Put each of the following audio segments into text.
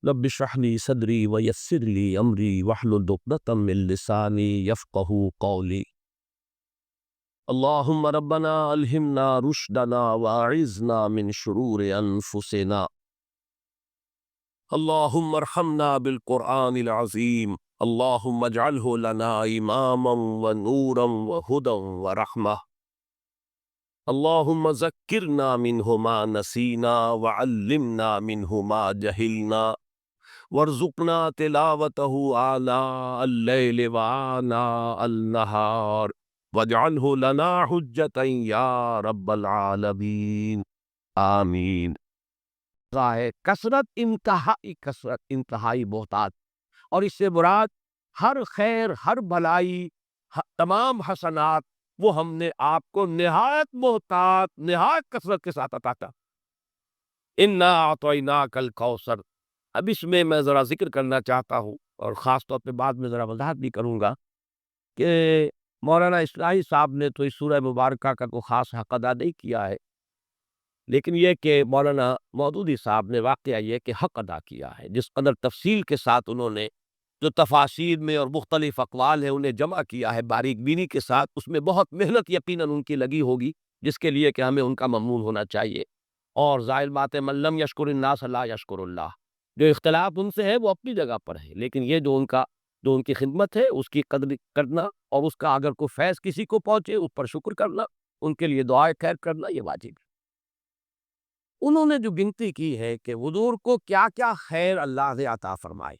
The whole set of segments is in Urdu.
رب اشرح لي صدري ويسر لي امري واحلل عقدة من لساني يفقهوا قولي. اللهم ربنا الهمنا رشدنا واعذنا من شرور انفسنا. اللهم ارحمنا بالقرآن العظيم. اللهم اجعله لنا اماما ونورا وهدى ورحمة. اللهم ذكرنا منه ما نسينا وعلمنا منه ما جهلنا وارزقنا تلاوته آناء الليل وآناء النهار واجعله لنا حجة یا رب العالمین آمین۔ ہے کثرت، انتہائی بہتات، اور اس سے مراد ہر خیر، ہر بھلائی، تمام حسنات وہ ہم نے آپ کو نہایت محتاط، نہایت کثرت کے ساتھ عطا کیا۔ انا اعطیناک الکوثر۔ اب اس میں ذرا ذکر کرنا چاہتا ہوں، اور خاص طور پہ بعد میں ذرا وضاحت بھی کروں گا کہ مولانا اصلاحی صاحب نے تو اس سورہ مبارکہ کا کوئی خاص حق ادا نہیں کیا ہے، لیکن یہ کہ مولانا مودودی صاحب نے واقعہ یہ کہ حق ادا کیا ہے۔ جس قدر تفصیل کے ساتھ انہوں نے جو تفاسیر میں اور مختلف اقوال ہیں انہیں جمع کیا ہے باریک بینی کے ساتھ، اس میں بہت محنت یقیناً ان کی لگی ہوگی، جس کے لیے کہ ہمیں ان کا ممنون ہونا چاہیے۔ اور ظاہر بات ہے من لم یشکر الناس لا یشکر اللہ، جو اختلاف ان سے ہے وہ اپنی جگہ پر ہے، لیکن یہ جو ان کی خدمت ہے اس کی قدر کرنا، اور اس کا اگر کوئی فیض کسی کو پہنچے اس پر شکر کرنا، ان کے لیے دعائے خیر کرنا، یہ واجب ہے۔ انہوں نے جو گنتی کی ہے کہ حضور کو کیا کیا خیر اللہ نے عطا فرمائے۔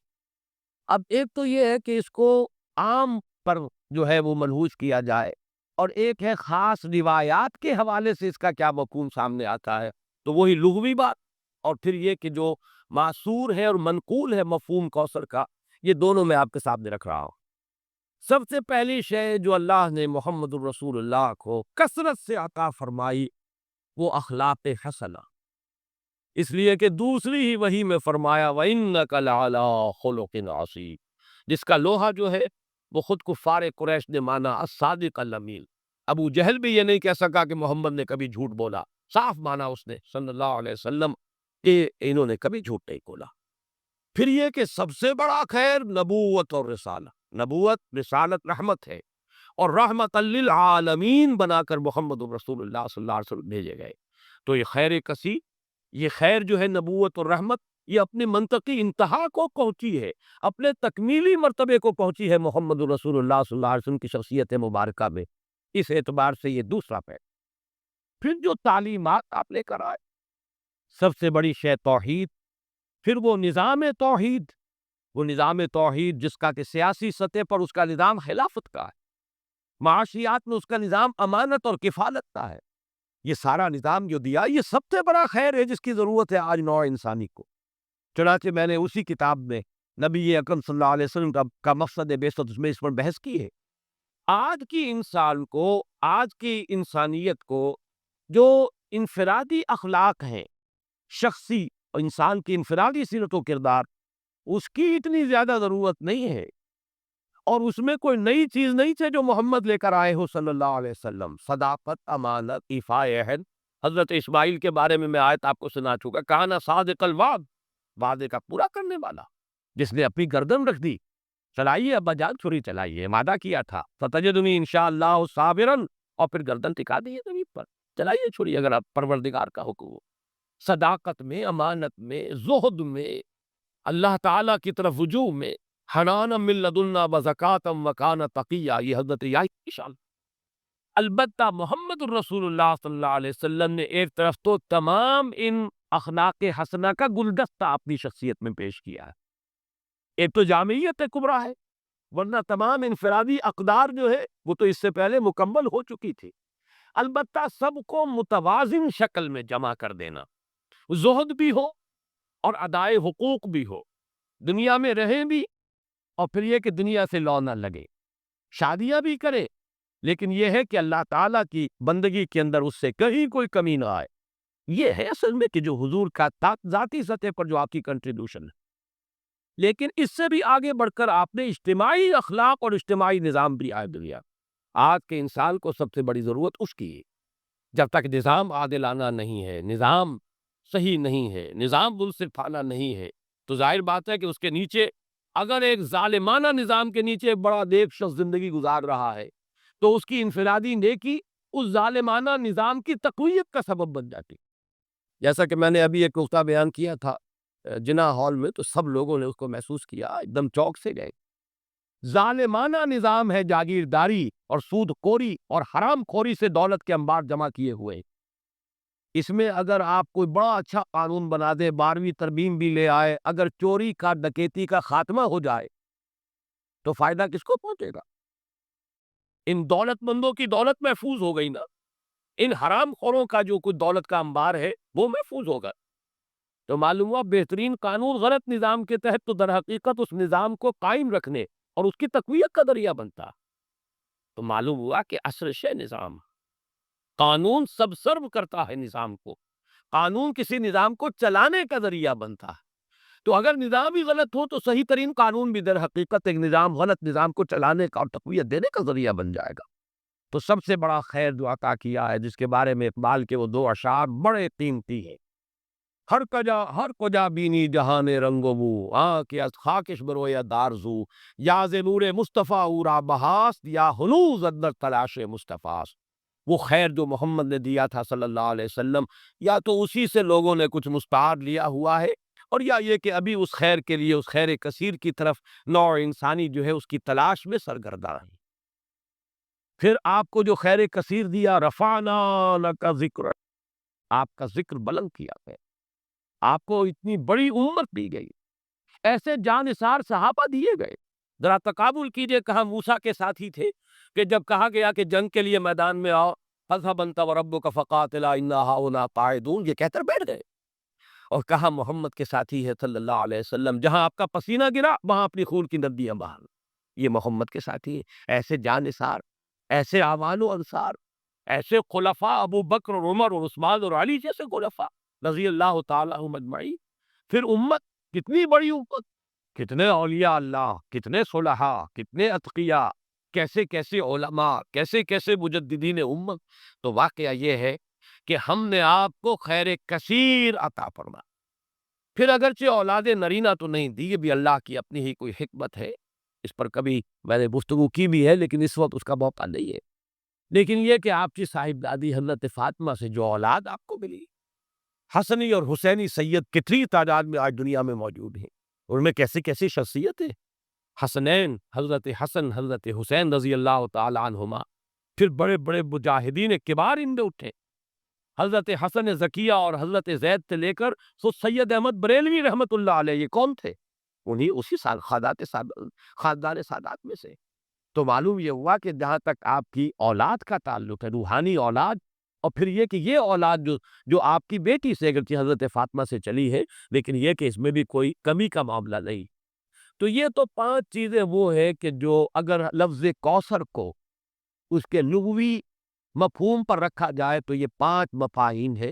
اب ایک تو یہ ہے کہ اس کو عام پر جو ہے وہ ملحوظ کیا جائے، اور ایک ہے خاص روایات کے حوالے سے اس کا کیا مفہوم سامنے آتا ہے، تو وہی لغوی بات، اور پھر یہ کہ جو معصور ہے اور منقول ہے مفہوم کوثر کا، یہ دونوں میں آپ کے سامنے رکھ رہا ہوں۔ سب سے پہلی شے جو اللہ نے محمد الرسول اللہ کو کثرت سے عطا فرمائی وہ اخلاق حسنہ، اس لیے کہ دوسری ہی وحی میں فرمایا وَإِنَّكَ لَعَلَىٰ خُلُقٍ عَظِيمٍ، جس کا لوہا جو ہے وہ خود کفار قریش نے مانا الصادق الامین۔ ابو جہل بھی یہ نہیں کہہ سکا کہ محمد نے کبھی جھوٹ بولا، صاف مانا اس نے صلی اللہ علیہ وسلم کہ انہوں نے کبھی جھوٹ نہیں بولا۔ پھر یہ کہ سب سے بڑا خیر نبوت اور رسالہ، نبوت رسالت رحمت ہے، اور رحمت للعالمین بنا کر محمد الرسول اللہ صلی اللہ علیہ وسلم بھیجے گئے۔ تو یہ خیر کثیر، یہ خیر جو ہے نبوت اور رحمت، یہ اپنے منطقی انتہا کو پہنچی ہے، اپنے تکمیلی مرتبے کو پہنچی ہے محمد الرسول اللہ صلی اللہ علیہ وسلم کی شخصیت مبارکہ میں۔ اس اعتبار سے یہ دوسرا پہلو۔ پھر جو تعلیمات آپ لے کر آئے، سب سے بڑی شے توحید، پھر وہ نظام توحید جس کا کہ سیاسی سطح پر اس کا نظام خلافت کا ہے، معاشیات میں اس کا نظام امانت اور کفالت کا ہے۔ یہ سارا نظام جو دیا، یہ سب سے بڑا خیر ہے جس کی ضرورت ہے آج نوع انسانی کو۔ چنانچہ میں نے اسی کتاب میں نبی اکرم صلی اللہ علیہ وسلم کا مقصد بعثت اس میں اس پر بحث کی ہے۔ آج کی انسان کو، آج کی انسانیت کو جو انفرادی اخلاق ہیں، شخصی انسان کی انفرادی سیرت و کردار، اس کی اتنی زیادہ ضرورت نہیں ہے، اور اس میں کوئی نئی چیز نہیں تھے جو محمد لے کر آئے ہو صلی اللہ علیہ وسلم۔ صداقت، امانت، ایفاء عہد۔ حضرت اسماعیل کے بارے میں آیت آپ کو سنا چکا، کانا صادق الوعد، وعدے کا پورا کرنے والا، جس نے اپنی گردن رکھ دی، چلائیے ابا جان چھری چلائیے، وعدہ کیا تھا فتجدنی انشاءاللہ صابرا، اور پھر گردن ٹکا دی زمین پر، چلائیے چھری اگر آپ پروردگار کا حکم ہو۔ صداقت میں، امانت میں، زہد میں، اللہ تعالیٰ کی طرف رجوع میں، حنانا من لدنا وزکاۃ وکان تقیہ، یہ حضرت یحییٰ کی شان۔ البتہ محمد الرسول اللہ صلی اللہ علیہ وسلم نے ایک طرف تو تمام ان اخلاق حسنہ کا گلدستہ اپنی شخصیت میں پیش کیا ہے، ایک تو جامعیت کبریٰ ہے، ورنہ تمام انفرادی اقدار جو ہے وہ تو اس سے پہلے مکمل ہو چکی تھی۔ البتہ سب کو متوازن شکل میں جمع کر دینا، زہد بھی ہو اور ادائے حقوق بھی ہو، دنیا میں رہیں بھی، اور پھر یہ کہ دنیا سے لو نہ لگے، شادیاں بھی کرے، لیکن یہ ہے کہ اللہ تعالیٰ کی بندگی کے اندر اس سے کہیں کوئی کمی نہ آئے۔ یہ ہے اصل میں کہ جو حضور کا ذاتی سطح پر جو آپ کی کنٹریبیوشن ہے۔ لیکن اس سے بھی آگے بڑھ کر آپ نے اجتماعی اخلاق اور اجتماعی نظام بھی عائد دیا۔ آج کے انسان کو سب سے بڑی ضرورت اس کی ہے۔ جب تک نظام عادلانہ نہیں ہے، نظام صحیح نہیں ہے، نظام منصفانہ نہیں ہے، تو ظاہر بات ہے کہ اس کے نیچے اگر ایک ظالمانہ نظام کے نیچے بڑا نیک شخص زندگی گزار رہا ہے تو اس کی انفرادی نیکی اس ظالمانہ نظام کی تقویت کا سبب بن جاتی. جیسا کہ میں نے ابھی ایک نقطہ بیان کیا تھا جنا ہال میں، تو سب لوگوں نے اس کو محسوس کیا، ایک دم چوک سے گئے. ظالمانہ نظام ہے جاگیرداری اور سود خوری اور حرام خوری سے دولت کے انبار جمع کیے ہوئے. اس میں اگر آپ کوئی بڑا اچھا قانون بنا دے، 12ویں ترمیم بھی لے آئے، اگر چوری کا ڈکیتی کا خاتمہ ہو جائے تو فائدہ کس کو پہنچے گا؟ ان دولت مندوں کی دولت محفوظ ہو گئی نا، ان حرام خوروں کا جو کچھ دولت کا انبار ہے وہ محفوظ ہوگا. تو معلوم ہوا بہترین قانون غلط نظام کے تحت تو در حقیقت اس نظام کو قائم رکھنے اور اس کی تقویت کا ذریعہ بنتا. تو معلوم ہوا کہ اصل شے نظام، قانون سب سرو کرتا ہے نظام کو، قانون کسی نظام کو چلانے کا ذریعہ بنتا ہے. تو اگر نظام ہی غلط ہو تو صحیح ترین قانون بھی در حقیقت ایک نظام غلط نظام کو چلانے کا اور تقویت دینے کا ذریعہ بن جائے گا. تو سب سے بڑا خیر جو عطا کیا ہے، جس کے بارے میں اقبال کے وہ 2 اشعار بڑے قیمتی ہیں. ہر کجا بینی جہان رنگ و بو، کہ از خاکش برویا دارزو، یا ز نور مصطفیٰ اورا بہاست، یا ہنوز اندر تلاش مصطفیٰ. وہ خیر جو محمد نے دیا تھا صلی اللہ علیہ وسلم، یا تو اسی سے لوگوں نے کچھ مستعار لیا ہوا ہے، اور یا یہ کہ ابھی اس خیر کے لیے، اس خیر کثیر کی طرف نوع انسانی جو ہے اس کی تلاش میں سرگرداں ہے. پھر آپ کو جو خیر کثیر دیا، رفعنا لک ذکر، آپ کا ذکر بلند کیا گیا، آپ کو اتنی بڑی امت دی گئی، ایسے جانثار صحابہ دیے گئے. ذرا تقابل کیجئے، کہاں موسیٰ کے ساتھی تھے کہ جب کہا گیا کہ جنگ کے لیے میدان میں آؤ، فَاذْهَبْ أَنْتَ وَرَبُّكَ فَقَاتِلَا إِنَّا هَاهُنَا قَاعِدُونَ، یہ کہہ کر بیٹھ گئے. اور کہا محمد کے ساتھی ہے صلی اللہ علیہ وسلم، جہاں آپ کا پسینہ گرا وہاں اپنی خون کی ندیاں بہا. یہ محمد کے ساتھی ہیں. ایسے جانثار، ایسے اعوان و انصار، ایسے خلفاء ابو بکر اور عمر اور عثمان اور علی جیسے خلفاء رضی اللہ تعالیٰ عنہم اجمعین. پھر امت، کتنی بڑی امت، کتنے اولیاء اللہ، کتنے صلحاء، کتنے اتقیاء، کیسے کیسے علماء، کیسے کیسے مجددین امت. تو واقعہ یہ ہے کہ ہم نے آپ کو خیر کثیر عطا فرما. پھر اگرچہ اولاد نرینہ تو نہیں دی، یہ بھی اللہ کی اپنی ہی کوئی حکمت ہے. اس پر کبھی میں نے گفتگو کی بھی ہے، لیکن اس وقت اس کا موقع نہیں ہے. لیکن یہ کہ آپ کی صاحب دادی حضرت فاطمہ سے جو اولاد آپ کو ملی، حسنی اور حسینی سید کتنی تعداد میں آج دنیا میں موجود ہیں. ان میں کیسی کیسی شخصیت ہے. حسنین، حضرت حسن، حضرت حسین رضی اللہ تعالی عنہما، پھر بڑے بڑے مجاہدین کبار ان میں اٹھے. حضرت حسن زکیہ اور حضرت زید سے لے کر سید احمد بریلوی رحمت اللہ علیہ، یہ کون تھے؟ انہی اسی خاندان سادات میں سے. تو معلوم یہ ہوا کہ جہاں تک آپ کی اولاد کا تعلق ہے، روحانی اولاد، اور پھر یہ کہ یہ اولاد جو آپ کی بیٹی سے اگرچہ حضرت فاطمہ سے چلی ہے، لیکن یہ کہ اس میں بھی کوئی کمی کا معاملہ نہیں. تو یہ تو 5 چیزیں وہ ہے کہ جو اگر لفظ کوثر کو اس کے لغوی مفہوم پر رکھا جائے تو یہ 5 مفاہیم ہے.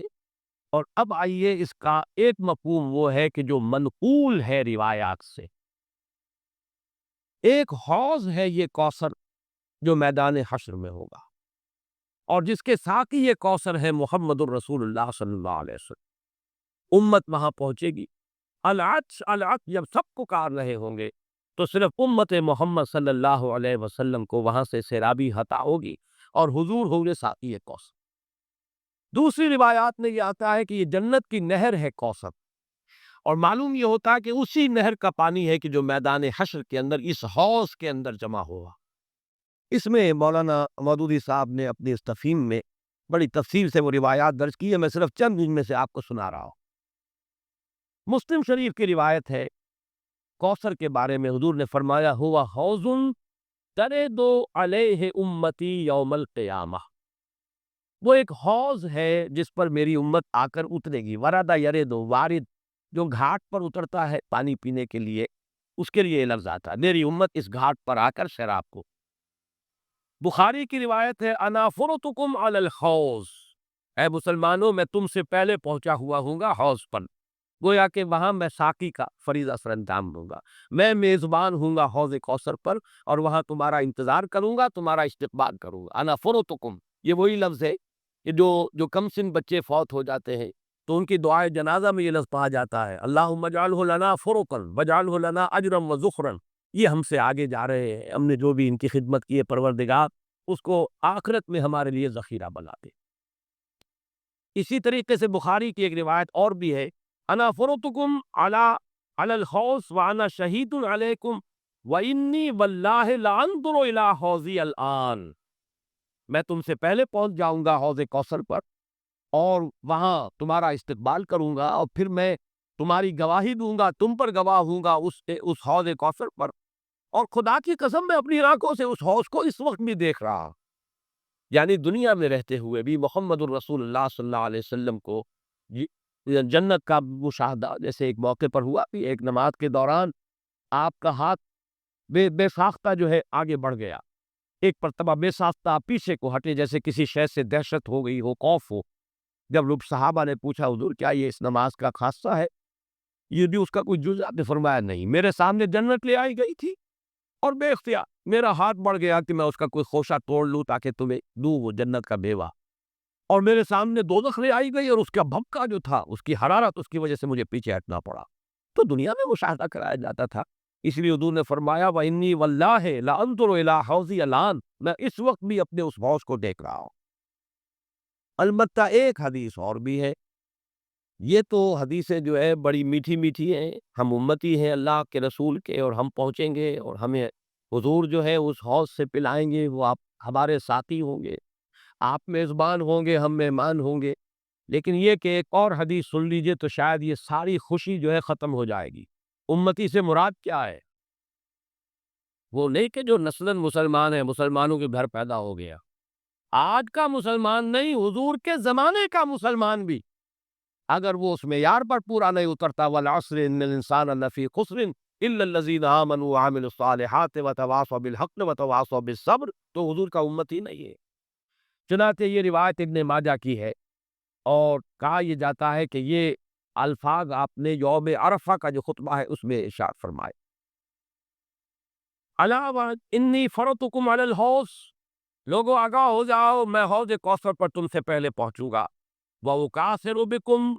اور اب آئیے اس کا ایک مفہوم وہ ہے کہ جو منقول ہے روایات سے. ایک حوض ہے یہ کوثر جو میدان حشر میں ہوگا، اور جس کے ساقی یہ کوثر ہے محمد الرسول اللہ صلی اللہ علیہ وسلم. امت وہاں پہنچے گی، العطش العطش جب سب پکار رہے ہوں گے تو صرف امت محمد صلی اللہ علیہ وسلم کو وہاں سے سیرابی عطا ہوگی اور حضور ہوں گے ساقی کوثر. دوسری روایات میں یہ آتا ہے کہ یہ جنت کی نہر ہے کوثر، اور معلوم یہ ہوتا ہے کہ اسی نہر کا پانی ہے کہ جو میدان حشر کے اندر اس حوض کے اندر جمع ہوا. اس میں مولانا مودودی صاحب نے اپنی اس تفہیم میں بڑی تفصیل سے وہ روایات درج کی ہے. میں صرف چند ان میں سے آپ کو سنا رہا ہوں. مسلم شریف کی روایت ہے کوثر کے بارے میں، حضور نے فرمایا ہوا حوض ترد علیہ امتی یوم القیامہ. وہ ایک حوض ہے جس پر میری امت آ کر اترے گی. ورد یرد، وارد جو گھاٹ پر اترتا ہے پانی پینے کے لیے، اس کے لیے یہ لفظ آتا ہے. میری امت اس گھاٹ پر آ کر سیراب کو. بخاری کی روایت ہے انا فرتکم علی الحوض، اے مسلمانوں میں تم سے پہلے پہنچا ہوا ہوں گا حوض پر. گویا کہ وہاں میں ساقی کا فریضہ سر انجام دوں گا، میں میزبان ہوں گا حوض کوثر پر، اور وہاں تمہارا انتظار کروں گا، تمہارا استقبال کروں گا. انا فرتکم، یہ وہی لفظ ہے کہ جو کم سن بچے فوت ہو جاتے ہیں تو ان کی دعائے جنازہ میں یہ لفظ پڑھا جاتا ہے اللہم اجعلہ لنا فرقا واجعلہ لنا اجرا وذخرا. یہ ہم سے آگے جا رہے ہیں، ہم نے جو بھی ان کی خدمت کی ہے پروردگار اس کو آخرت میں ہمارے لیے ذخیرہ بنا دے. اسی طریقے سے بخاری کی ایک روایت اور بھی ہے انا فرطکم علی الحوض وانا شہید علیکم وانی واللہ لانظر الی حوضی الان. میں تم سے پہلے پہنچ جاؤں گا حوض کوثر پر اور وہاں تمہارا استقبال کروں گا، اور پھر میں تمہاری گواہی دوں گا، تم پر گواہ ہوں گا اس حوض کوثر پر. اور خدا کی قسم میں اپنی آنکھوں سے اس حوض کو اس وقت بھی دیکھ رہا ہوں. یعنی دنیا میں رہتے ہوئے بھی محمد الرسول اللہ صلی اللہ علیہ وسلم کو جنت کا مشاہدہ جیسے ایک موقع پر ہوا بھی. ایک نماز کے دوران آپ کا ہاتھ بے ساختہ جو ہے آگے بڑھ گیا، ایک مرتبہ بے ساختہ پیچھے کو ہٹے جیسے کسی شے سے دہشت ہو گئی ہو، خوف ہو. جب لوگ صحابہ نے پوچھا حضور کیا یہ اس نماز کا خاصہ ہے، یہ بھی اس کا کوئی جز؟ آپ نے فرمایا نہیں، میرے سامنے جنت لے آئی گئی تھی اور بے اختیار میرا ہاتھ بڑھ گیا کہ میں اس کا کوئی خوشہ توڑ لوں تاکہ تمہیں دوں وہ جنت کا بیوہ، اور میرے سامنے دوزخ لے آئی گئی اور اس کا بھبکا جو تھا، اس کی حرارت، اس کی وجہ سے مجھے پیچھے ہٹنا پڑا. تو دنیا میں مشاہدہ کرایا جاتا تھا. اس لیے حضور نے فرمایا وَإِنِّي وَاللَّهِ لَأَنظُرُ إِلَىٰ حَوْضِي الْآنَ، میں اس وقت بھی اپنے اس حوض کو دیکھ رہا ہوں. البتہ ایک حدیث اور بھی ہے، یہ تو حدیثیں جو ہے بڑی میٹھی میٹھی ہیں، ہم امتی ہیں اللہ کے رسول کے اور ہم پہنچیں گے اور ہمیں حضور جو ہے اس حوض سے پلائیں گے، وہ آپ ہمارے ساتھی ہوں گے، آپ میزبان ہوں گے، ہم مہمان ہوں گے. لیکن یہ کہ ایک اور حدیث سن لیجئے تو شاید یہ ساری خوشی جو ہے ختم ہو جائے گی. امتی سے مراد کیا ہے؟ وہ نہیں کہ جو نسلاً مسلمان ہیں، مسلمانوں کے گھر پیدا ہو گیا. آج کا مسلمان نہیں، حضور کے زمانے کا مسلمان بھی اگر وہ اس معیار پر پورا نہیں اترتا والعصر ان الانسان لفی خسر الا الذین آمنوا وعملوا الصالحات وتواصوا بالحق وتواصوا بالصبر، تو حضور کا امتی نہیں ہے. چنانچہ یہ روایت ابن ماجہ کی ہے اور کہا یہ جاتا ہے کہ یہ الفاظ آپ نے یوم عرفہ کا جو خطبہ ہے اس میں ارشاد فرمائے علاوہ انی فرطکم علی الحوض، لوگوں آگاہ ہو جاؤ میں حوض کوثر پر تم سے پہلے پہنچوں گا. وَأُكَاثِرُ بِكُمْ،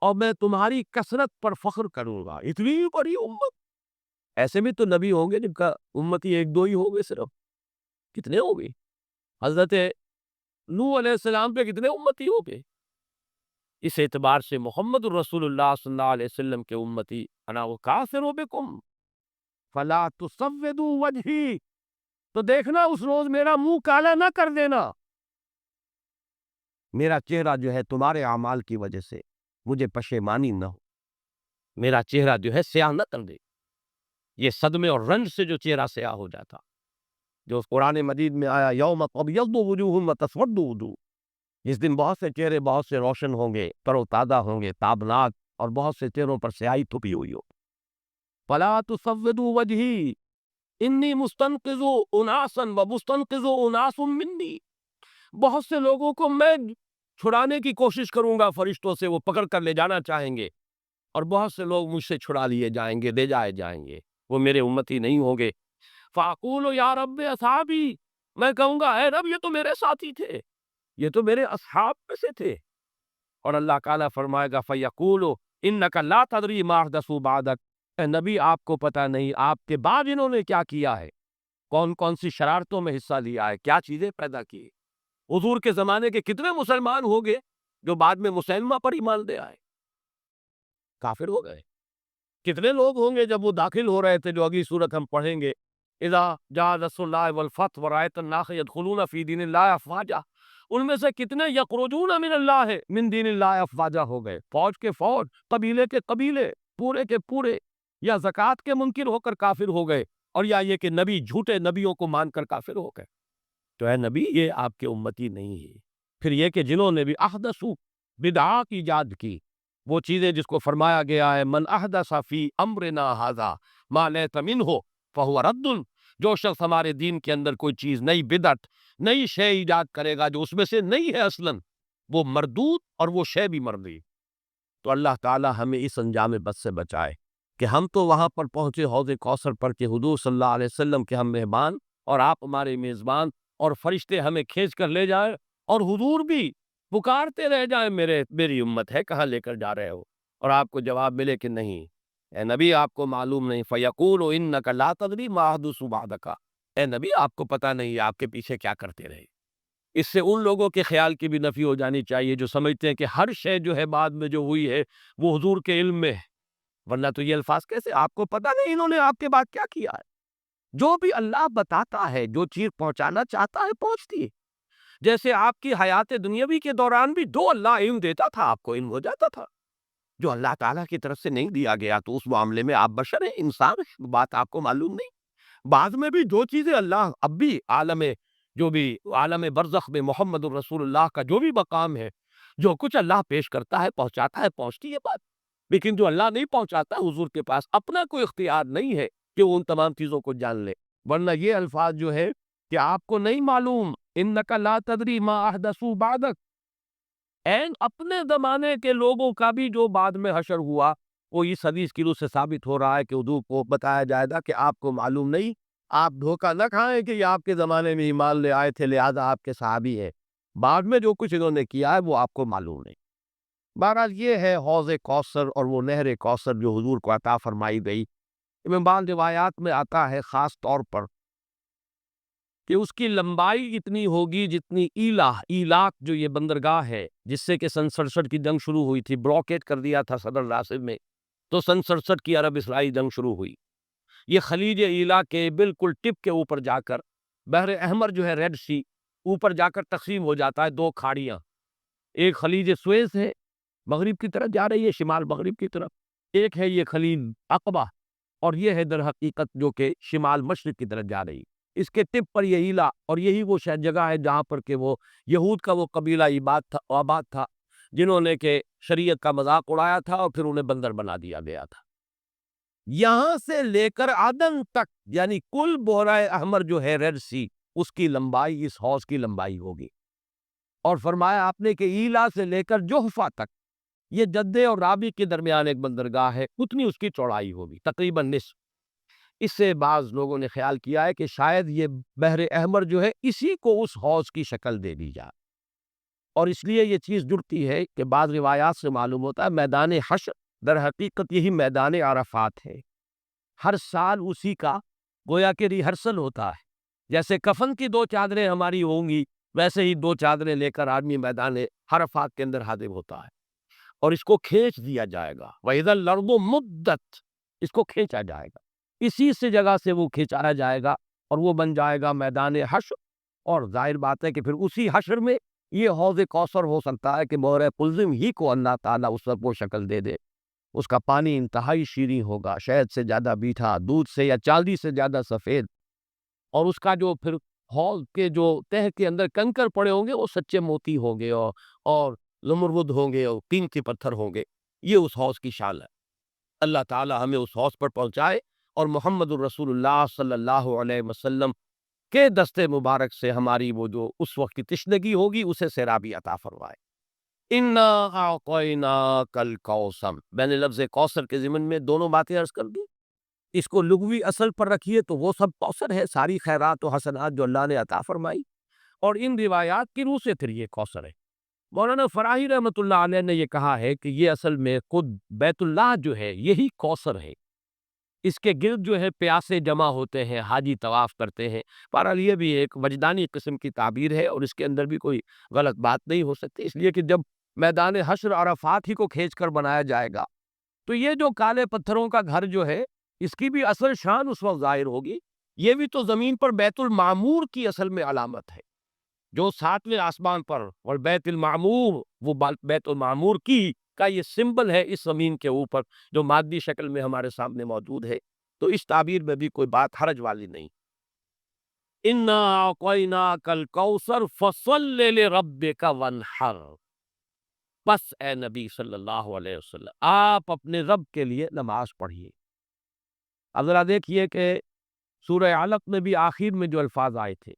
اور میں تمہاری کثرت پر فخر کروں گا. اتنی بڑی امت، ایسے بھی تو نبی ہوں گے جن کا امتی ایک دو ہی ہو گئے صرف، کتنے ہو گئے؟ حضرت نوح علیہ السلام پہ کتنے امتی ہو گئے؟ اس اعتبار سے محمد الرسول اللہ صلی اللہ علیہ وسلم کے امتی انا وکاثر بکم فلا تسودوا وجہی، تو دیکھنا اس روز میرا منہ کالا نہ کر دینا، میرا چہرہ جو ہے تمہارے اعمال کی وجہ سے مجھے پشیمانی نہ ہو، میرا چہرہ جو ہے سیاہ نہ کر دے. یہ صدمے اور رنج سے جو چہرہ سیاہ ہو جاتا، جو قرآن مجید میں آیا یوم تبیض وجوہ وتسود وجوہ، جس دن بہت سے چہرے بہت سے روشن ہوں گے، تر و تازہ ہوں گے، تابناک، اور بہت سے چہروں پر سیاہی تھپی ہوئی ہو. فلا تسودوا وجہی انی مستنقذ اناسا ومستنقذ اناس منی، بہت سے لوگوں کو میں چھڑانے کی کوشش کروں گا فرشتوں سے، وہ پکڑ کر لے جانا چاہیں گے، اور بہت سے لوگ مجھ سے چھڑا لیے جائیں گے، لے جائے جائیں گے، وہ میرے امتی نہیں ہوں گے. فاقول یا رب اصحابی، میں کہوں گا اے رب یہ تو میرے ساتھی تھے، یہ تو میرے اصحاب میں سے تھے. اور اللہ تعالیٰ فرمائے گا فیقول انک لا تدری ما احدثوا بعدک، اے نبی آپ کو پتہ نہیں آپ کے بعد انہوں نے کیا کیا ہے، کون کون سی شرارتوں میں حصہ لیا ہے، کیا چیزیں پیدا کی. حضور کے زمانے کے کتنے مسلمان ہو گئے جو بعد میں مسلمہ پر ایمان لے آئے، کافر ہو گئے. کتنے لوگ ہوں گے جب وہ داخل ہو رہے تھے، جو اگلی صورت ہم پڑھیں گے اذا جاء نصر اللہ والفتح ورأیت الناس يدخلون فی دین اللہ افواجا، ان میں سے کتنے یخرجون من اللہ من دین اللہ افواجا ہو گئے، فوج کے فوج، قبیلے کے قبیلے، پورے کے پورے، یا زکوٰۃ کے منکر ہو کر کافر ہو گئے، اور یا یہ کہ نبی جھوٹے نبیوں کو مان کر کافر ہو گئے. تو اے نبی یہ آپ کے امتی نہیں ہے. پھر یہ کہ جنہوں نے بھی احدثوا، بدعات ایجاد کی، وہ چیزیں جس کو فرمایا گیا ہے من احدث فی امرنا ھذا ما لیس منہ فہو رد، جو شخص ہمارے دین کے اندر کوئی چیز نئی بدعت، نئی شے ایجاد کرے گا جو اس میں سے نہیں ہے اصلاً، وہ مردود اور وہ شے بھی مردی. تو اللہ تعالی ہمیں اس انجام بد سے بچائے کہ ہم تو وہاں پر پہنچے حوض کوثر پر کہ حضور صلی اللہ علیہ وسلم کے ہم مہمان اور آپ ہمارے میزبان، اور فرشتے ہمیں کھینچ کر لے جائیں، اور حضور بھی پکارتے رہ جائیں میری امت ہے، کہاں لے کر جا رہے ہو، اور آپ کو جواب ملے کہ نہیں اے نبی آپ کو معلوم نہیں، فَيَقُولُ إِنَّكَ لَا تَدْرِي مَا أَحْدَثُ بَعْدَكَ، اے نبی آپ کو پتہ نہیں آپ کے پیچھے کیا کرتے رہے۔ اس سے ان لوگوں کے خیال کی بھی نفی ہو جانی چاہیے جو سمجھتے ہیں کہ ہر شے جو ہے بعد میں جو ہوئی ہے وہ حضور کے علم میں ہے، ورنہ تو یہ الفاظ کیسے، آپ کو پتہ نہیں انہوں نے آپ کے بعد کیا کیا ہے۔ جو بھی اللہ بتاتا ہے، جو چیز پہنچانا چاہتا ہے پہنچتی ہے۔ جیسے آپ کی حیات دنیاوی کے دوران بھی جو اللہ علم دیتا تھا آپ کو علم ہو جاتا تھا، جو اللہ تعالیٰ کی طرف سے نہیں دیا گیا تو اس معاملے میں آپ بشر ہیں، انسان ہیں، بات آپ کو معلوم نہیں۔ بعد میں بھی جو چیزیں اللہ اب بھی عالم برزخ میں محمد الرسول اللہ کا جو بھی مقام ہے، جو کچھ اللہ پیش کرتا ہے پہنچاتا ہے، پہنچتی ہے بات۔ لیکن جو اللہ نہیں پہنچاتا حضور کے پاس اپنا کوئی اختیار نہیں ہے کہ وہ ان تمام چیزوں کو جان لے، ورنہ یہ الفاظ جو ہے کہ آپ کو نہیں معلوم، انک لا تدری ما احدثوا بعدک، این اپنے زمانے کے لوگوں کا بھی جو بعد میں حشر ہوا وہ اس حدیث کی روح سے ثابت ہو رہا ہے کہ حضور کو بتایا جائے گا کہ آپ کو معلوم نہیں، آپ دھوکہ نہ کھائیں کہ یہ آپ کے زمانے میں ایمان لے آئے تھے لہذا آپ کے صحابی ہے، بعد میں جو کچھ انہوں نے کیا ہے وہ آپ کو معلوم نہیں۔ بہرحال یہ ہے حوض کوثر اور وہ نہر کوثر جو حضور کو عطا فرمائی گئی۔ میں بعض روایات میں آتا ہے خاص طور پر کہ اس کی لمبائی اتنی ہوگی جتنی ایلاک جو یہ بندرگاہ ہے جس سے کہ سن 67 کی جنگ شروع ہوئی تھی، بلاکیٹ کر دیا تھا صدر ناصر نے، تو سن 67 کی عرب اسرائیل جنگ شروع ہوئی۔ یہ خلیج ایلا کے بالکل ٹپ کے اوپر جا کر بحر احمر جو ہے ریڈ سی اوپر جا کر تقسیم ہو جاتا ہے دو کھاڑیاں، ایک خلیج سویز ہے مغرب کی طرف جا رہی ہے، شمال مغرب کی طرف، ایک ہے یہ خلیج عقبہ اور یہ ہے در حقیقت جو کہ شمال مشرق کی طرف جا رہی۔ اس کے ٹپ پر یہ ایلا، اور یہی وہ شاید جگہ ہے جہاں پر کہ وہ یہود کا وہ قبیلہ آباد تھا جنہوں نے کہ شریعت کا مذاق اڑایا تھا اور پھر انہیں بندر بنا دیا گیا تھا۔ یہاں سے لے کر عدن تک یعنی کل بحرہ احمر جو ہے ریڈ سی اس کی لمبائی اس حوض کی لمبائی ہوگی، اور فرمایا آپ نے کہ ایلا سے لے کر جوحفہ تک یہ جدے اور رابی کے درمیان ایک بندرگاہ ہے، اتنی اس کی چوڑائی ہوگی تقریباً نصف۔ اس سے بعض لوگوں نے خیال کیا ہے کہ شاید یہ بحر احمر جو ہے اسی کو اس حوض کی شکل دے دی جائے، اور اس لیے یہ چیز جڑتی ہے کہ بعض روایات سے معلوم ہوتا ہے میدان حشر در حقیقت یہی میدان عرفات ہے، ہر سال اسی کا گویا کہ ریہرسل ہوتا ہے، جیسے کفن کی دو چادریں ہماری ہوں گی ویسے ہی دو چادریں لے کر آدمی میدان عرفات کے اندر حاضر ہوتا ہے، اور اس کو کھینچ دیا جائے گا، وَإِذَا الْأَرْضُ مُدَّتْ، اس کو کھینچا جائے گا، اسی سے جگہ سے وہ کھینچایا جائے گا اور وہ بن جائے گا میدان حشر، اور ظاہر بات ہے کہ پھر اسی حشر میں یہ حوض کوثر ہو سکتا ہے کہ بحر قلزم ہی کو اللہ تعالیٰ اس وقت وہ شکل دے دے، اس کا پانی انتہائی شیریں ہوگا، شہد سے زیادہ میٹھا، دودھ سے یا چاندی سے زیادہ سفید، اور اس کا جو پھر حوض کے جو تہ کے اندر کنکر پڑے ہوں گے وہ سچے موتی ہوں گے اور زمرد ہوں گے اور قیمتی پتھر ہوں گے، یہ اس حوض کی شان ہے۔ اللہ تعالی ہمیں اس حوض پر پہنچائے اور محمد الرسول اللہ صلی اللہ علیہ وسلم کے دستے مبارک سے ہماری وہ جو اس وقت کی تشنگی ہوگی اسے سیرابی عطا فرمائے۔ انا اعطیناک الکوثر، میں نے لفظ کوثر کے ضمن میں دونوں باتیں عرض کر دی، اس کو لغوی اصل پر رکھیے تو وہ سب کوثر ہے، ساری خیرات و حسنات جو اللہ نے عطا فرمائی، اور ان روایات کی روح سے پھر یہ کوثر ہے۔ مولانا فراہی رحمۃ اللہ علیہ نے یہ کہا ہے کہ یہ اصل میں خود بیت اللہ جو ہے یہی کوثر ہے، اس کے گرد جو ہے پیاسے جمع ہوتے ہیں، حاجی طواف کرتے ہیں، بہرحال یہ بھی ایک وجدانی قسم کی تعبیر ہے اور اس کے اندر بھی کوئی غلط بات نہیں ہو سکتی، اس لیے کہ جب میدان حشر عرفات ہی کو کھینچ کر بنایا جائے گا تو یہ جو کالے پتھروں کا گھر جو ہے اس کی بھی اصل شان اس وقت ظاہر ہوگی، یہ بھی تو زمین پر بیت المعمور کی اصل میں علامت ہے، جو 7ویں آسمان پر اور بیت المعمور وہ بیت المعمور کی کا یہ سمبل ہے اس زمین کے اوپر جو مادی شکل میں ہمارے سامنے موجود ہے، تو اس تعبیر میں بھی کوئی بات حرج والی نہیں۔ انا اعطیناک الکوثر فصل لربک وانحر، بس اے نبی صلی اللہ علیہ وسلم آپ اپنے رب کے لیے نماز پڑھیے۔ اب ذرا دیکھیے کہ سورہ علق میں بھی آخر میں جو الفاظ آئے تھے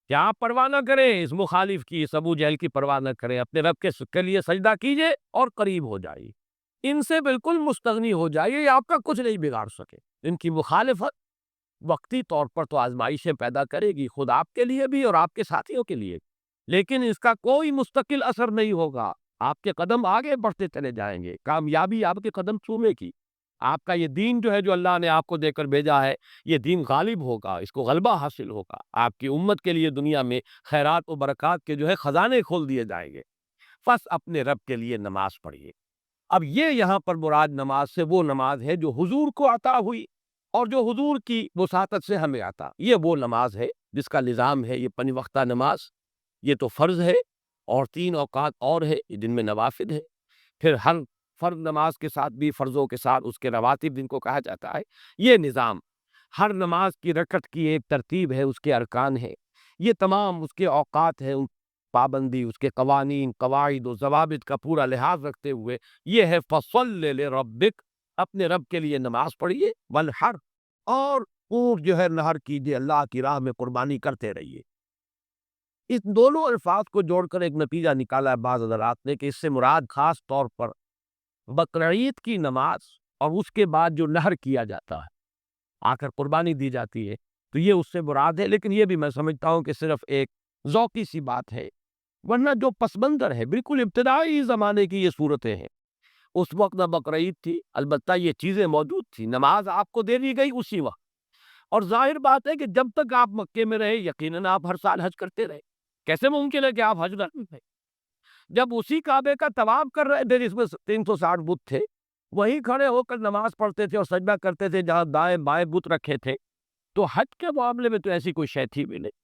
کہ آپ پرواہ نہ کریں اس مخالف کی، اس ابو جہل کی پرواہ نہ کریں، اپنے رب کے لیے سجدہ کیجئے اور قریب ہو جائیے، ان سے بالکل مستغنی ہو جائیے، یہ آپ کا کچھ نہیں بگاڑ سکے۔ ان کی مخالفت وقتی طور پر تو آزمائشیں پیدا کرے گی، خود آپ کے لیے بھی اور آپ کے ساتھیوں کے لیے۔ لیکن اس کا کوئی مستقل اثر نہیں ہوگا. آپ کے قدم آگے بڑھتے چلے جائیں گے. کامیابی آپ کے قدم چومے گی. آپ کا یہ دین جو ہے جو اللہ نے آپ کو دے کر بھیجا ہے یہ دین غالب ہوگا. اس کو غلبہ حاصل ہوگا. آپ کی امت کے لیے دنیا میں خیرات و برکات کے جو ہے خزانے کھول دیے جائیں گے. بس اپنے رب کے لیے نماز پڑھیے. اب یہ یہاں پر مراد نماز سے وہ نماز ہے جو حضور کو عطا ہوئی اور جو حضور کی وساطت سے ہمیں عطا. یہ وہ نماز ہے جس کا نظام ہے یہ 5 وقتہ نماز. یہ تو فرض ہے اور 3 اوقات اور ہے جن میں نوافل ہے. پھر ہر فرض نماز کے ساتھ بھی فرضوں کے ساتھ اس کے رواتب جن کو کہا جاتا ہے. یہ نظام ہر نماز کی رکعت کی ایک ترتیب ہے, اس کے ارکان ہے. یہ تمام اس کے اوقات ہیں, ان پابندی, اس کے قوانین, قواعد و ضوابط کا پورا لحاظ رکھتے ہوئے یہ ہے فصل لربک, اپنے رب کے لیے نماز پڑھیے. والحر, اور اونٹ جو ہے نہر کیجیے, اللہ کی راہ میں قربانی کرتے رہیے. اس دونوں الفاظ کو جوڑ کر ایک نتیجہ نکالا ہے بعض حضرات نے کہ اس سے مراد خاص طور پر بقرعید کی نماز اور اس کے بعد جو نہر کیا جاتا ہے, آ کر قربانی دی جاتی ہے, تو یہ اس سے مراد ہے. لیکن یہ بھی میں سمجھتا ہوں کہ صرف ایک ذوقی سی بات ہے, ورنہ جو پس منظر ہے بالکل ابتدائی زمانے کی یہ صورتیں ہیں. اس وقت نہ بقرعید تھی, البتہ یہ چیزیں موجود تھی. نماز آپ کو دے دی گئی اسی وقت, اور ظاہر بات ہے کہ جب تک آپ مکے میں رہے یقیناً آپ ہر سال حج کرتے رہے. کیسے ممکن ہے کہ آپ حج نہ کرتے؟ جب اسی کعبے کا طواف کر رہے تھے جس میں 360 بت تھے, وہیں کھڑے ہو کر نماز پڑھتے تھے اور سجدہ کرتے تھے جہاں دائیں بائیں بت رکھے تھے, تو حج کے معاملے میں تو ایسی کوئی شے تھی بھی نہیں.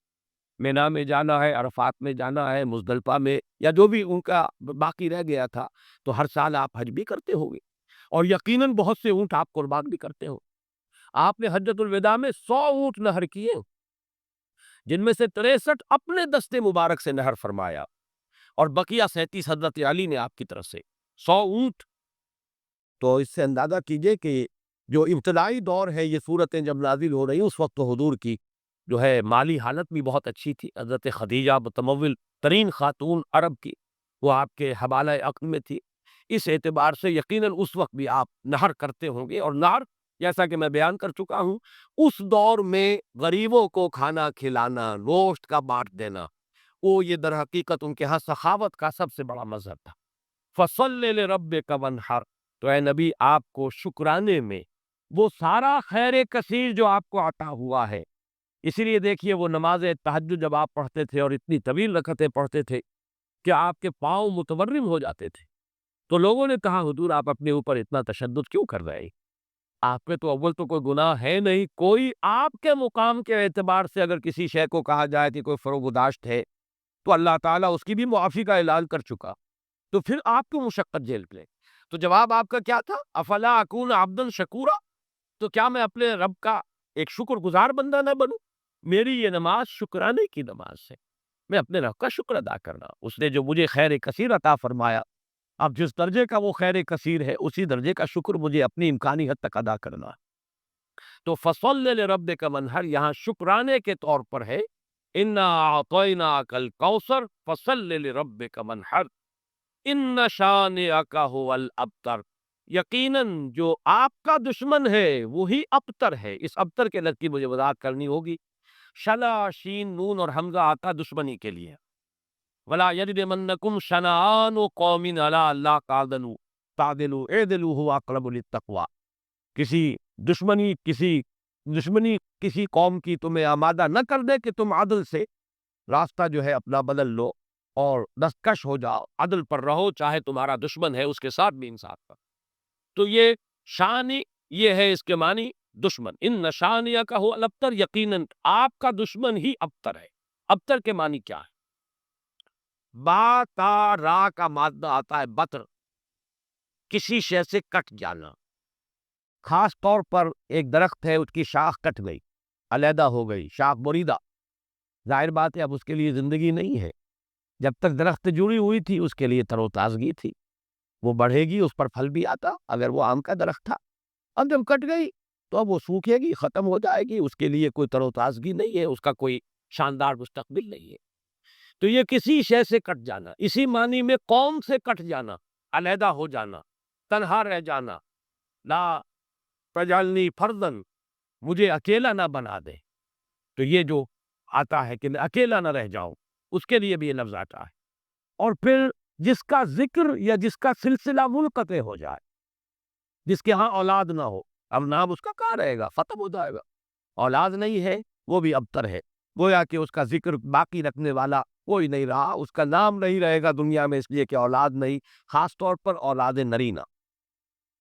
مینا میں جانا ہے, عرفات میں جانا ہے, مزدلفہ میں, یا جو بھی ان کا باقی رہ گیا تھا, تو ہر سال آپ حج بھی کرتے ہو گے, اور یقیناً بہت سے اونٹ آپ قربان بھی کرتے ہو. آپ نے حجۃ الوداع میں 100 اونٹ نہر کیے, جن میں سے 63 اپنے دستے مبارک سے نہر فرمایا, اور بقیہ 37 حضرت علی نے آپ کی طرف سے. 100 اونٹ. تو اس سے اندازہ کیجئے کہ جو ابتدائی دور ہے, یہ صورتیں جب نازل ہو رہی, اس وقت تو حضور کی جو ہے مالی حالت بھی بہت اچھی تھی. حضرت خدیجہ متمول ترین خاتون عرب کی, وہ آپ کے حوالہ عقد میں تھی. اس اعتبار سے یقیناً اس وقت بھی آپ نہر کرتے ہوں گے. اور نہر جیسا کہ میں بیان کر چکا ہوں, اس دور میں غریبوں کو کھانا کھلانا, گوشت کا بانٹ دینا, وہ یہ در حقیقت ان کے ہاں سخاوت کا سب سے بڑا مظہر تھا. فَصَلِّ لِرَبِّكَ وَانْحَرْ, تو اے نبی آپ کو شکرانے میں وہ سارا خیر کثیر جو آپ کو عطا ہوا ہے. اسی لیے دیکھیے وہ نماز تہجد جب آپ پڑھتے تھے اور اتنی طویل رکعتیں پڑھتے تھے کہ آپ کے پاؤں متورم ہو جاتے تھے, تو لوگوں نے کہا حضور آپ اپنے اوپر اتنا تشدد کیوں کر رہے ہیں؟ آپ پہ تو اول تو کوئی گناہ ہے نہیں, کوئی آپ کے مقام کے اعتبار سے اگر کسی شے کو کہا جائے کہ کوئی فروگداشت ہے تو اللہ تعالیٰ اس کی بھی معافی کا اعلان کر چکا, تو پھر آپ کیوں مشقت جھیل لیں؟ تو جواب آپ کا کیا تھا؟ افلا اکون عبدا شکورا, تو کیا میں اپنے رب کا ایک شکر گزار بندہ نہ بنوں؟ میری یہ نماز شکرانے کی نماز ہے, میں اپنے رب کا شکر ادا کرنا, اس نے جو مجھے خیر کثیر عطا فرمایا. اب جس درجے کا وہ خیر کثیر ہے اسی درجے کا شکر مجھے اپنی امکانی حد تک ادا کرنا. تو فصل لربک وانحر یہاں شکرانے کے طور پر ہے. انا اعطیناک الکوثر فصل لربک وانحر ان شانئک هو الابتر, یقیناً جو آپ کا دشمن ہے وہی ابتر ہے. اس ابتر کے لفظ کی مجھے وضاحت کرنی ہوگی. شلا, شین, نون اور حمزہ آتا دشمنی کے لیے. ولا یجرمنکم شنآن قوم علی اللہ تعدلوا اعدلوا هو اقرب للتقوی, دشمنی کسی قوم کی تمہیں آمادہ نہ کر دے کہ تم عدل سے راستہ جو ہے اپنا بدل لو اور دستکش ہو جاؤ. عدل پر رہو, چاہے تمہارا دشمن ہے اس کے ساتھ بھی انصاف کرو. تو یہ شانی یہ ہے, اس کے معنی دشمن. ان شانئک هو الابتر, یقیناً آپ کا دشمن ہی ابتر ہے. ابتر کے معنی کیا ہے؟ با تا را کا مادہ آتا ہے بتر, کسی شے سے کٹ جانا. خاص طور پر ایک درخت ہے, اس کی شاخ کٹ گئی, علیحدہ ہو گئی, شاخ بریدہ, ظاہر بات ہے اب اس کے لیے زندگی نہیں ہے. جب تک درخت جڑی ہوئی تھی اس کے لیے تر و تازگی تھی, وہ بڑھے گی, اس پر پھل بھی آتا اگر وہ آم کا درخت تھا. اب جب کٹ گئی تو اب وہ سوکھے گی, ختم ہو جائے گی, اس کے لیے کوئی تر و تازگی نہیں ہے, اس کا کوئی شاندار مستقبل نہیں ہے. تو یہ کسی شے سے کٹ جانا, اسی معنی میں قوم سے کٹ جانا, علیحدہ ہو جانا, تنہا رہ جانا. لا تجعلنی فردا, مجھے اکیلا نہ بنا دے. تو یہ جو آتا ہے کہ میں اکیلا نہ رہ جاؤں, اس کے لیے بھی یہ لفظ آتا ہے۔ اور پھر جس کا ذکر یا جس کا سلسلہ منقطع ہو جائے، جس کے ہاں اولاد نہ ہو، اب نام اس کا کہاں رہے گا، ختم ہو جائے گا، اولاد نہیں ہے، وہ بھی ابتر ہے، گویا کہ اس کا ذکر باقی رکھنے والا کوئی نہیں رہا، اس کا نام نہیں رہے گا دنیا میں، اس لیے کہ اولاد نہیں، خاص طور پر اولاد نرینہ۔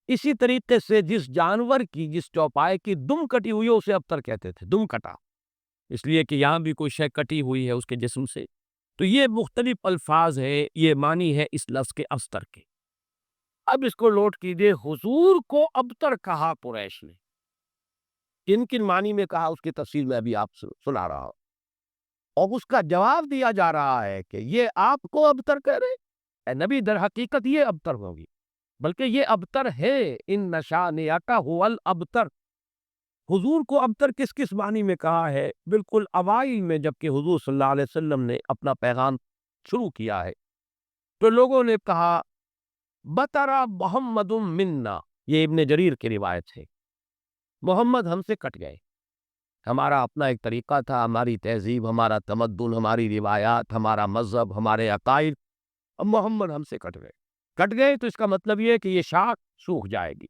اسی طریقے سے جس جانور کی، جس چوپائے کی دم کٹی ہوئی ہے اسے ابتر کہتے تھے، دم کٹا، اس لیے کہ یہاں بھی کوئی شے کٹی ہوئی ہے اس کے جسم سے۔ تو یہ مختلف الفاظ ہے، یہ معنی ہے اس لفظ کے ابتر کے۔ اب اس کو لوٹ کیجئے، حضور کو ابتر کہا قریش نے، کن کن معنی میں کہا اس کی تفصیل میں ابھی آپ سنا رہا ہوں، اور اس کا جواب دیا جا رہا ہے کہ یہ آپ کو ابتر کہہ رہے، اے نبی، در حقیقت یہ ابتر ہوگی، بلکہ یہ ابتر ہے، ان شانئک ھو الابتر۔ حضور کو ابتر کس کس معنی میں کہا ہے؟ بالکل اوائل میں جبکہ حضور صلی اللہ علیہ وسلم نے اپنا پیغام شروع کیا ہے تو لوگوں نے کہا بطرا محمد منا، یہ ابن جریر کی روایت ہے، محمد ہم سے کٹ گئے، ہمارا اپنا ایک طریقہ تھا، ہماری تہذیب، ہمارا تمدن، ہماری روایات، ہمارا مذہب، ہمارے عقائد، اب محمد ہم سے کٹ گئے تو اس کا مطلب یہ ہے کہ یہ شاخ سوکھ جائے گی۔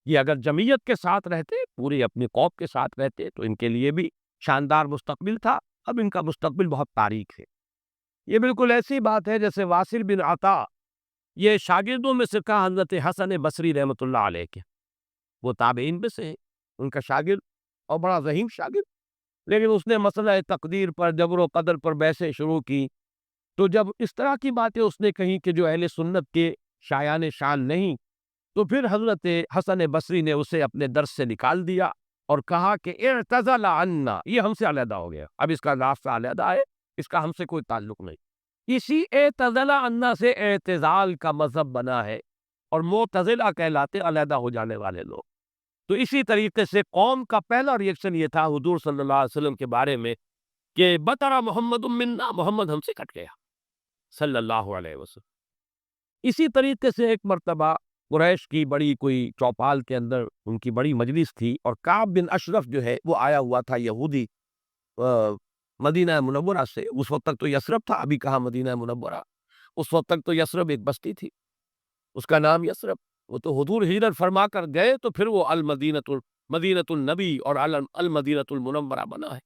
یہ اگر جمعیت کے ساتھ رہتے، پوری اپنی قوم کے ساتھ رہتے تو ان کے لیے بھی شاندار مستقبل تھا، اب ان کا مستقبل بہت تاریک ہے۔ یہ بالکل ایسی بات ہے جیسے واصل بن عطا، یہ شاگردوں میں سے کہا حضرت حسن بصری رحمۃ اللہ علیہ کے، وہ تابعین میں سے ہیں، ان کا شاگرد اور بڑا ذہین شاگرد، لیکن اس نے مسئلہ تقدیر پر، جبر و قدر پر بحثیں شروع کی، تو جب اس طرح کی باتیں اس نے کہیں کہ جو اہل سنت کے شایان شان نہیں، تو پھر حضرت حسن بصری نے اسے اپنے درس سے نکال دیا اور کہا کہ اعتزل عنا، یہ ہم سے علیحدہ ہو گیا، اب اس کا راستہ علیحدہ ہے، اس کا ہم سے کوئی تعلق نہیں۔ اسی اعتزل عنا سے اعتزال کا مذہب بنا ہے، اور معتزلہ کہلاتے علیحدہ ہو جانے والے لوگ۔ تو اسی طریقے سے قوم کا پہلا ریئیکشن یہ تھا حضور صلی اللہ علیہ وسلم کے بارے میں کہ بطرا محمد منا، محمد ہم سے کٹ گیا صلی اللہ علیہ وسلم۔ اسی طریقے سے ایک مرتبہ قریش کی بڑی کوئی چوپال کے اندر ان کی بڑی مجلس تھی، اور کعب بن اشرف جو ہے وہ آیا ہوا تھا، یہودی، مدینہ منورہ سے، اس وقت تک تو یثرب تھا، ابھی کہاں مدینہ منورہ، اس وقت تک تو یثرب ایک بستی تھی، اس کا نام یثرب، وہ تو حضور ہجرت فرما کر گئے تو پھر وہ مدینۃ النبی اور المدینۃ المنورہ بنا ہے۔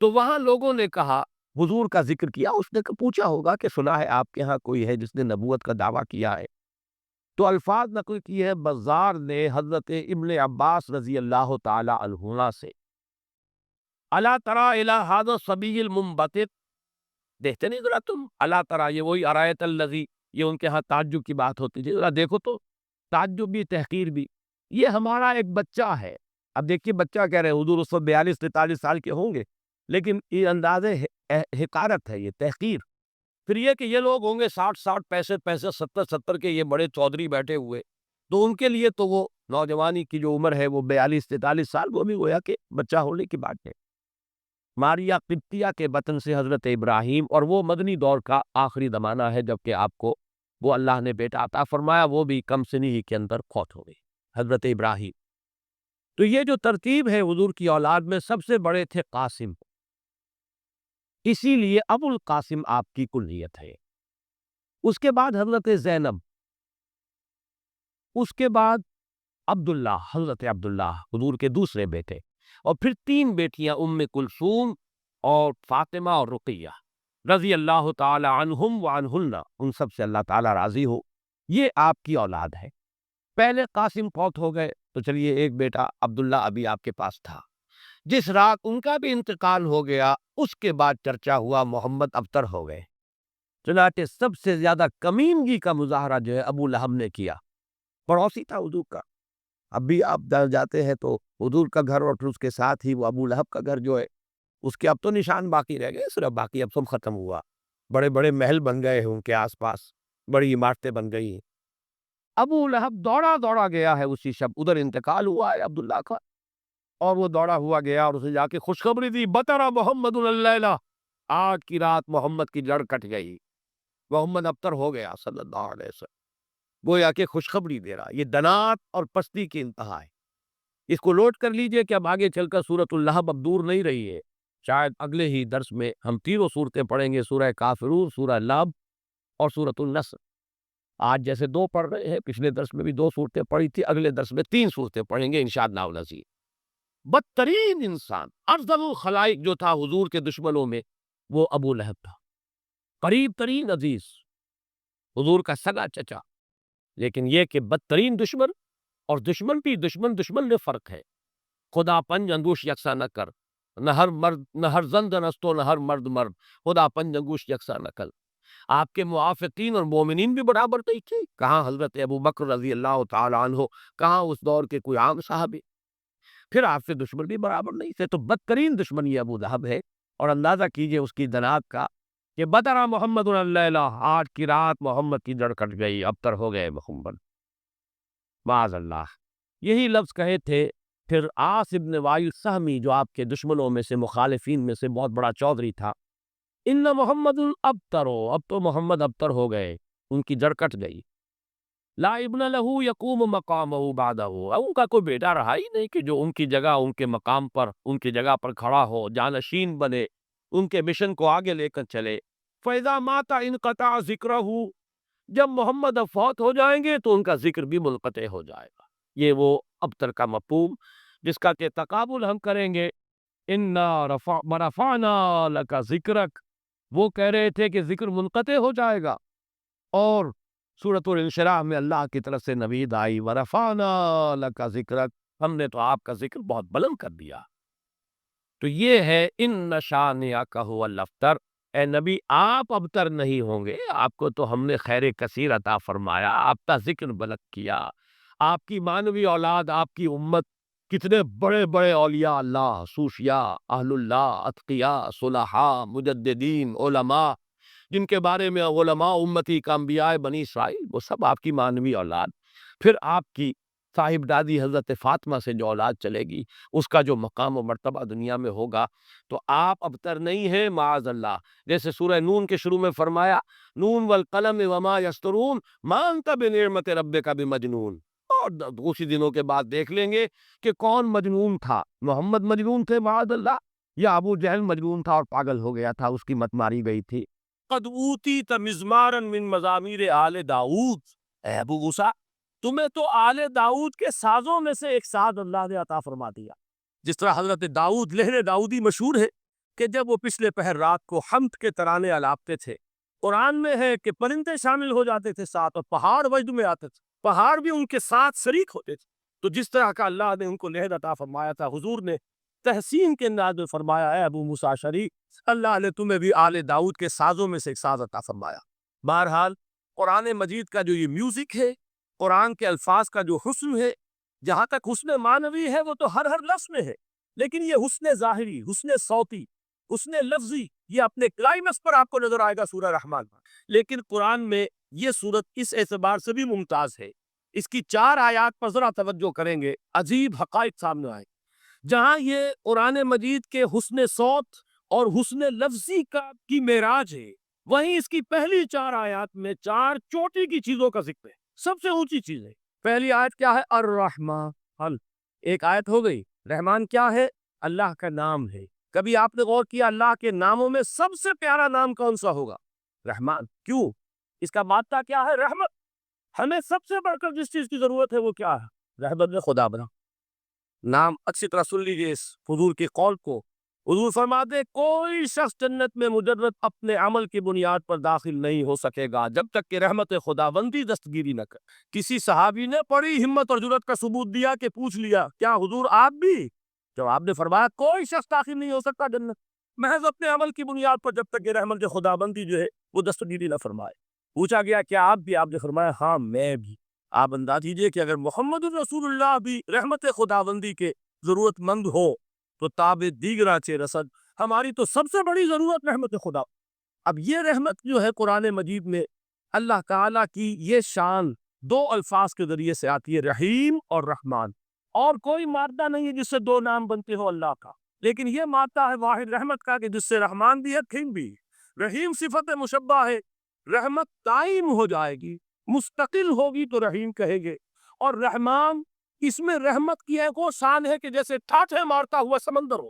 تو وہاں لوگوں نے کہا، حضور کا ذکر کیا، اس نے پوچھا ہوگا کہ سنا ہے آپ کے ہاں کوئی ہے جس نے نبوت کا دعویٰ کیا ہے؟ تو الفاظ نقل کی ہے بزار نے حضرت ابن عباس رضی اللہ تعالی عنہما سے، الا تری الی ھذا الصبی المنبتط، دیکھتے نہیں ذرا تم، الا تری، یہ وہی ارایت الذی، یہ ان کے ہاں تعجب کی بات ہوتی تھی، ذرا دیکھو تو، تعجب بھی، تحقیر بھی، یہ ہمارا ایک بچہ ہے۔ اب دیکھیے بچہ کہہ رہے ہیں، حضور اس وقت 42-43 سال کے ہوں گے، لیکن یہ انداز حقارت ہے، یہ تحقیر۔ پھر یہ کہ یہ لوگ ہوں گے 60-60، 65-65، 70-70 کے، یہ بڑے چودھری بیٹھے ہوئے، تو ان کے لیے تو وہ نوجوانی کی جو عمر ہے وہ 42-43 سال، وہ بھی گویا کہ بچہ ہونے کی بات ہے۔ ماریا قبطیہ کے بطن سے حضرت ابراہیم، اور وہ مدنی دور کا آخری زمانہ ہے جبکہ آپ کو وہ اللہ نے بیٹا عطا فرمایا، وہ بھی کم سنی ہی کے اندر فوت ہو گئی، حضرت ابراہیم۔ تو یہ جو ترتیب ہے حضور کی اولاد میں، سب سے بڑے تھے قاسم، اسی لیے ابو القاسم آپ کی کنیت ہے۔ اس کے بعد حضرت زینب، اس کے بعد عبداللہ، حضرت عبداللہ حضور کے دوسرے بیٹے، اور پھر 3 بیٹیاں ام کلثوم اور فاطمہ اور رقیہ رضی اللہ تعالی عنہم وعنہن، ان سب سے اللہ تعالی راضی ہو، یہ آپ کی اولاد ہے۔ پہلے قاسم فوت ہو گئے تو چلیے ایک بیٹا عبداللہ ابھی آپ کے پاس تھا، جس رات ان کا بھی انتقال ہو گیا، اس کے بعد چرچا ہوا محمد ابتر ہو گئے، چنانچہ سب سے زیادہ کمینگی کا مظاہرہ جو ہے ابو لہب نے کیا، پڑوسی تھا حضور کا، اب بھی آپ جاتے ہیں تو حضور کا گھر اور پھر اس کے ساتھ ہی وہ ابو لہب کا گھر جو ہے، اس کے اب تو نشان باقی رہ گئے، صرف باقی اب سب ختم ہوا، بڑے بڑے محل بن گئے ہیں ان کے آس پاس، بڑی عمارتیں بن گئی ہیں۔ ابو لہب دوڑا دوڑا گیا ہے اسی شب، ادھر انتقال ہوا ہے عبداللہ کا، اور وہ دوڑا ہوا گیا اور اسے جا کے خوشخبری دی، بطرا محمد اللیلہ، آج کی رات محمد کی جڑ کٹ گئی، محمد ابتر ہو گیا صلی اللہ علیہ وسلم، گویا کہ خوشخبری دے رہا۔ یہ دنات اور پستی کی انتہا ہے۔ اس کو لوٹ کر لیجئے کہ اب آگے چل کر سورۃ اللہب اب دور نہیں رہی ہے، شاید اگلے ہی درس میں ہم تینوں صورتیں پڑھیں گے، سورہ کافرون، سورہ لب اور سورۃ النصر۔ آج جیسے 2 پڑھ رہے ہیں، پچھلے درس میں بھی 2 صورتیں پڑھی تھی، اگلے درس میں 3 صورتیں پڑھیں گے انشاءاللہ العزیز۔ بدترین انسان، افضل الخلائق جو تھا حضور کے دشمنوں میں، وہ ابو لہب تھا، قریب ترین عزیز، حضور کا سگا چچا، لیکن یہ کہ بدترین دشمن، اور دشمن بھی دشمن میں فرق ہے۔ خدا پنج انگوش یکساں نہ کر، نہ ہر زن دنستو نہ ہر مرد مرد، خدا پنج انگوش یکساں نہ کر۔ آپ کے موافقین اور مومنین بھی برابر نہیں تھے، کہاں حضرت ابو بکر رضی اللہ تعالیٰ عنہ، کہاں اس دور کے کوئی عام صحابی، پھر آپ سے دشمن بھی برابر نہیں تھے، تو بدترین دشمن یہ ابو لہب ہے۔ اور اندازہ کیجئے اس کی دنات کا کہ بدر محمد اللیلہ، آج کی رات محمد کی جڑ کٹ گئی، ابتر ہو گئے محمد، معاذ اللہ، یہی لفظ کہے تھے۔ پھر عاص ابن وائل سہمی جو آپ کے دشمنوں میں سے، مخالفین میں سے بہت بڑا چودھری تھا، ان محمد الابتر، اب تو محمد ابتر ہو گئے، ان کی جڑ کٹ گئی۔ لا ابن لہو یقوم مقامہ بعدہ، ان کا کوئی بیٹا رہا ہی نہیں کہ جو ان کی جگہ، ان کے مقام پر، ان کی جگہ پر کھڑا ہو، جانشین بنے، ان کے مشن کو آگے لے کر چلے۔ فَإِذَا مَاتَ انقطع ذِكْرَهُ، جب محمد اب فوت ہو جائیں گے تو ان کا ذکر بھی منقطع ہو جائے گا۔ یہ وہ ابتر کا مفہوم جس کا کہ تقابل ہم کریں گے، رفعنا لک ذکرک، وہ کہہ رہے تھے کہ ذکر منقطع ہو جائے گا، اور سورۃ الانشراح میں اللہ کی طرف سے نوید آئی، ورفعنا لک ذکرک، ہم نے تو آپ کا ذکر بہت بلند کر دیا۔ تو یہ ہے ان شانئک ھو الابتر، اے نبی آپ ابتر نہیں ہوں گے، آپ کو تو ہم نے خیر کثیر عطا فرمایا، آپ کا ذکر بلند کیا، آپ کی مانوی اولاد، آپ کی امت، کتنے بڑے بڑے اولیاء اللہ، صوفیاء، اہل اللہ، اتقیاء، صلحاء، مجددین، علماء، جن کے بارے میں علماء امتی کا انبیاء بنی اسرائیل، وہ سب آپ کی مانوی اولاد۔ پھر آپ کی صاحب دادی حضرت فاطمہ سے جو اولاد چلے گی، اس کا جو مقام و مرتبہ دنیا میں ہوگا، تو آپ ابتر نہیں ہیں، معاذ اللہ۔ جیسے سورہ نون کے شروع میں فرمایا، نون والقلم وما یسطرون ما انت بنعمت ربک بمجنون، اور دوسری دنوں کے بعد دیکھ لیں گے کہ کون مجنون تھا، محمد مجنون تھے معاذ اللہ، یا ابو جہل مجنون تھا اور پاگل ہو گیا تھا، اس کی مت ماری گئی تھی۔ قد اوتیت مزمارا من مزامیر آل داؤد، اے ابو موسیٰ، تمہیں تو آل داؤد کے سازوں میں سے ایک ساز اللہ نے عطا فرما دیا۔ جس طرح حضرت داؤد، لہر داؤدی مشہور ہے کہ جب وہ پچھلے پہر رات کو حمد کے ترانے الاپتے تھے، قرآن میں ہے کہ پرندے شامل ہو جاتے تھے ساتھ، اور پہاڑ وجد میں آتے تھے، پہاڑ بھی ان کے ساتھ شریک ہوتے تھے۔ تو جس طرح کا اللہ نے ان کو لہر عطا فرمایا تھا، حضور نے تحسین کے انداز میں فرمایا، اے ابو موسیٰ اشعری، اللہ نے تمہیں بھی آل داؤد کے سازوں میں سے ایک ساز عطا فرمایا۔ بہرحال قرآن مجید کا جو یہ میوزک ہے، قرآن کے الفاظ کا جو حسن ہے، جہاں تک حسن معنوی ہے وہ تو ہر لفظ میں ہے، لیکن یہ حسن ظاہری، حسن صوتی، حسن لفظی، یہ اپنے کلائمیکس پر آپ کو نظر آئے گا سورہ رحمان میں۔ لیکن قرآن میں یہ سورت اس اعتبار سے بھی ممتاز ہے، اس کی 4 آیات پر ذرا توجہ کریں گے، عجیب حقائق سامنے آئے، جہاں یہ قرآن مجید کے حسن صوت اور حسن لفظی کی معراج ہے، وہیں اس کی پہلی 4 آیات میں 4 چوٹی کی چیزوں کا ذکر ہے، سب سے اونچی چیز ہے۔ پہلی آیت کیا ہے؟ الرحمن، ایک آیت ہو گئی۔ رحمان کیا ہے؟ اللہ کا نام ہے۔ کبھی آپ نے غور کیا اللہ کے ناموں میں سب سے پیارا نام کون سا ہوگا؟ رحمان۔ کیوں؟ اس کا مادہ کیا ہے؟ رحمت۔ ہمیں سب سے بڑھ کر جس چیز کی ضرورت ہے وہ کیا ہے؟ رحمت میں خدا بنا۔ نام اچھی طرح سن لیجیے اس حضور کے قول کو۔ حضور فرماتے کوئی شخص جنت میں مجرد اپنے عمل کی بنیاد پر داخل نہیں ہو سکے گا جب تک کہ رحمت خداوندی دستگیری نہ کرے۔ کسی صحابی نے بڑی ہمت اور جرأت کا ثبوت دیا کہ پوچھ لیا، کیا حضور آپ بھی؟ جب آپ نے فرمایا کوئی شخص داخل نہیں ہو سکتا جنت محض اپنے عمل کی بنیاد پر جب تک کہ رحمت خداوندی جو ہے وہ دستگیری نہ فرمائے۔ پوچھا گیا کیا آپ بھی؟ آپ نے فرمایا ہاں میں بھی۔ آپ انداز کیجیے کہ اگر محمد الرسول اللہ بھی رحمت خداوندی کے ضرورت مند ہو تو تاب دیگرہ چے رسد، ہماری تو سب سے بڑی ضرورت رحمت خدا۔ اب یہ رحمت جو ہے قرآن مجید میں اللہ تعالیٰ کی یہ شان 2 الفاظ کے ذریعے سے آتی ہے، رحیم اور رحمان، اور کوئی مادہ نہیں ہے جس سے 2 نام بنتے ہو اللہ کا، لیکن یہ مادہ ہے واحد رحمت کا کہ جس سے رحمان بھی ہے رحیم بھی۔ رحیم صفت مشبہ ہے، رحمت دائم ہو جائے گی، مستقل ہوگی تو رحیم کہے گے، اور رحمان اس میں رحمت کی ایک وہ شان ہے کہ جیسے ٹھاٹھے مارتا ہوا سمندر ہو،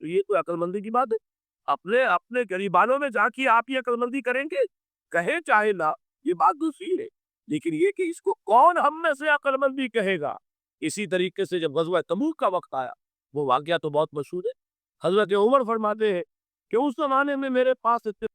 تو یہ کوئی عقل مندی کی بات ہے؟ اپنے اپنے گریبانوں میں جا کے آپ یہ عقل مندی کریں گے؟ کہے چاہے نہ، یہ بات دوسری ہے، لیکن یہ کہ اس کو کون ہم میں سے عقل مندی کہے گا؟ اسی طریقے سے جب غزوہ تبوک کا وقت آیا، وہ واقعہ تو بہت مشہور ہے، حضرت عمر فرماتے ہیں کہ اس زمانے میں میرے پاس اتنے